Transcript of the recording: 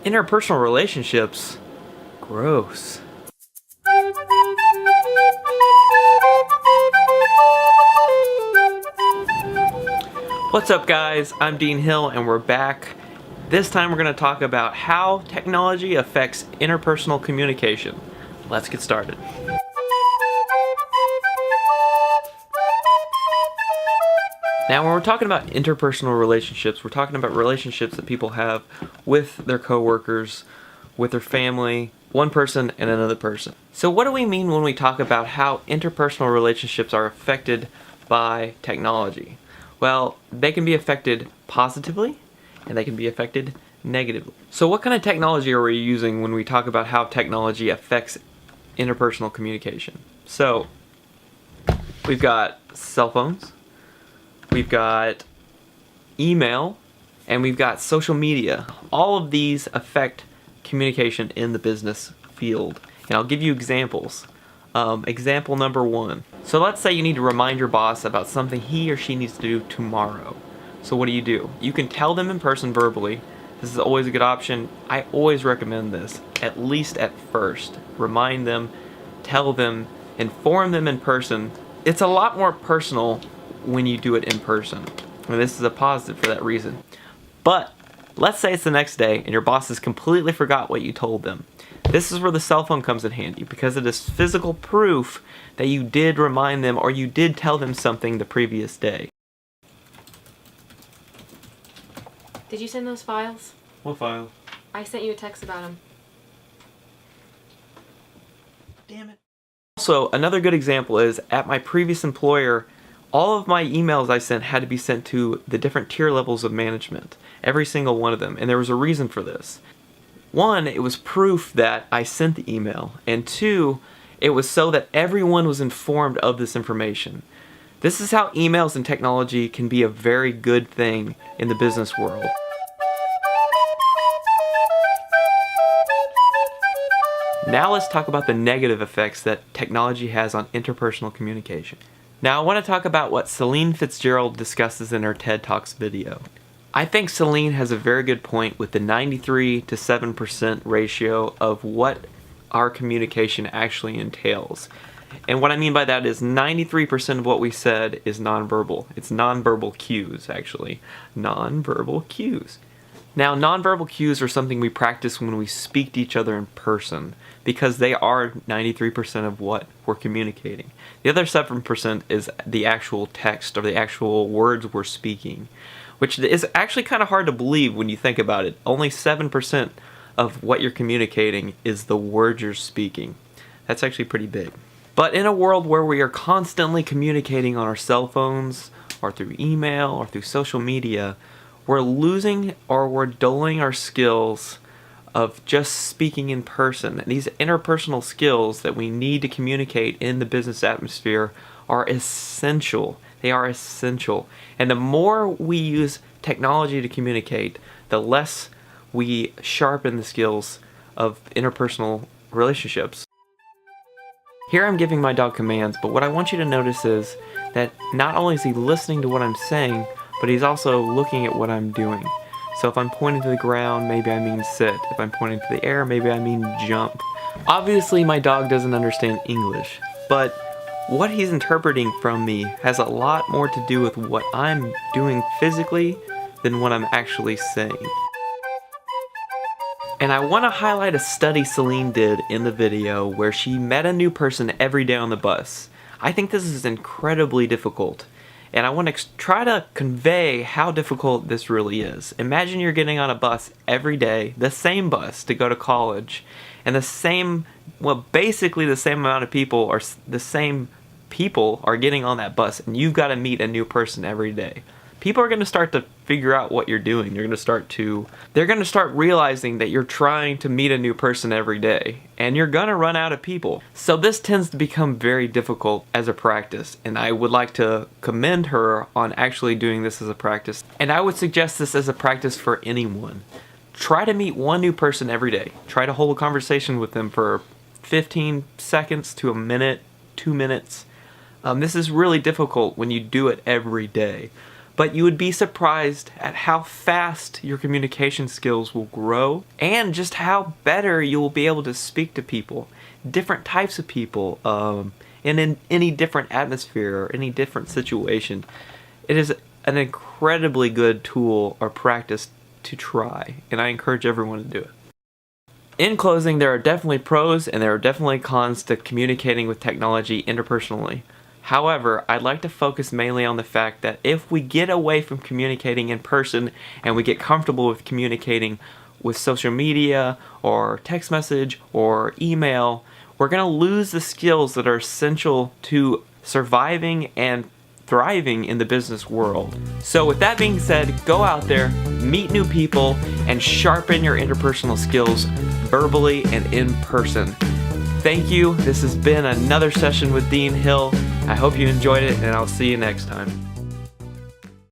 Interpersonal relationships? Gross. What's up guys, I'm Dean Hill and we're back. This time we're going to talk about how technology affects interpersonal communication. Let's get started. Now when we're talking about interpersonal relationships, we're talking about relationships that people have with their coworkers, with their family, one person and another person. So what do we mean when we talk about how interpersonal relationships are affected by technology? Well, they can be affected positively and they can be affected negatively. So what kind of technology are we using when we talk about how technology affects interpersonal communication? So we've got cell phones, we've got email, and we've got social media. All of these affect communication in the business field. And I'll give you examples. Example number one. So let's say you need to remind your boss about something he or she needs to do tomorrow. So what do? You can tell them in person verbally. This is always a good option. I always recommend this, at least at first. Remind them, tell them, inform them in person. It's a lot more personal when you do it in person. And this is a positive for that reason. But let's say it's the next day and your boss has completely forgot what you told them. This is where the cell phone comes in handy because it is physical proof that you did remind them or you did tell them something the previous day. Did you send those files? What file? I sent you a text about them. Damn it. Also, another good example is at my previous employer, all of my emails I sent had to be sent to the different tier levels of management. Every single one of them. And there was a reason for this. One, it was proof that I sent the email. And two, it was so that everyone was informed of this information. This is how emails and technology can be a very good thing in the business world. Now let's talk about the negative effects that technology has on interpersonal communication. Now I want to talk about what Celine Fitzgerald discusses in her TED Talks video. I think Celine has a very good point with the 93 to 7% ratio of what our communication actually entails. And what I mean by that is 93% of what we said is nonverbal. It's nonverbal cues, actually. Nonverbal cues. Now, nonverbal cues are something we practice when we speak to each other in person because they are 93% of what we're communicating. The other 7% is the actual text or the actual words we're speaking, which is actually kind of hard to believe when you think about it. Only 7% of what you're communicating is the words you're speaking. That's actually pretty big. But in a world where we are constantly communicating on our cell phones or through email or through social media, we're losing or we're dulling our skills of just speaking in person. And these interpersonal skills that we need to communicate in the business atmosphere are essential. They are essential. And the more we use technology to communicate, the less we sharpen the skills of interpersonal relationships. Here I'm giving my dog commands, but what I want you to notice is that not only is he listening to what I'm saying, but he's also looking at what I'm doing. So if I'm pointing to the ground, maybe I mean sit. If I'm pointing to the air, maybe I mean jump. Obviously my dog doesn't understand English, but what he's interpreting from me has a lot more to do with what I'm doing physically than what I'm actually saying. And I want to highlight a study Celine did in the video where she met a new person every day on the bus. I think this is incredibly difficult. And I want to try to convey how difficult this really is. Imagine you're getting on a bus every day, the same bus to go to college, and basically the same amount of people are getting on that bus, and you've got to meet a new person every day. People are going to start to figure out what you're doing. They're going to start realizing that you're trying to meet a new person every day, and you're going to run out of people. So this tends to become very difficult as a practice, and I would like to commend her on actually doing this as a practice. And I would suggest this as a practice for anyone. Try to meet one new person every day. Try to hold a conversation with them for 15 seconds to a minute, 2 minutes. This is really difficult when you do it every day. but you would be surprised at how fast your communication skills will grow and just how better you will be able to speak to people, different types of people, in any different atmosphere or any different situation. It is an incredibly good tool or practice to try, and I encourage everyone to do it. In closing, there are definitely pros and there are definitely cons to communicating with technology interpersonally. However, I'd like to focus mainly on the fact that if we get away from communicating in person and we get comfortable with communicating with social media or text message or email, we're going to lose the skills that are essential to surviving and thriving in the business world. So with that being said, go out there, meet new people, and sharpen your interpersonal skills verbally and in person. Thank you. This has been another session with Dean Hill. I hope you enjoyed it, and I'll see you next time.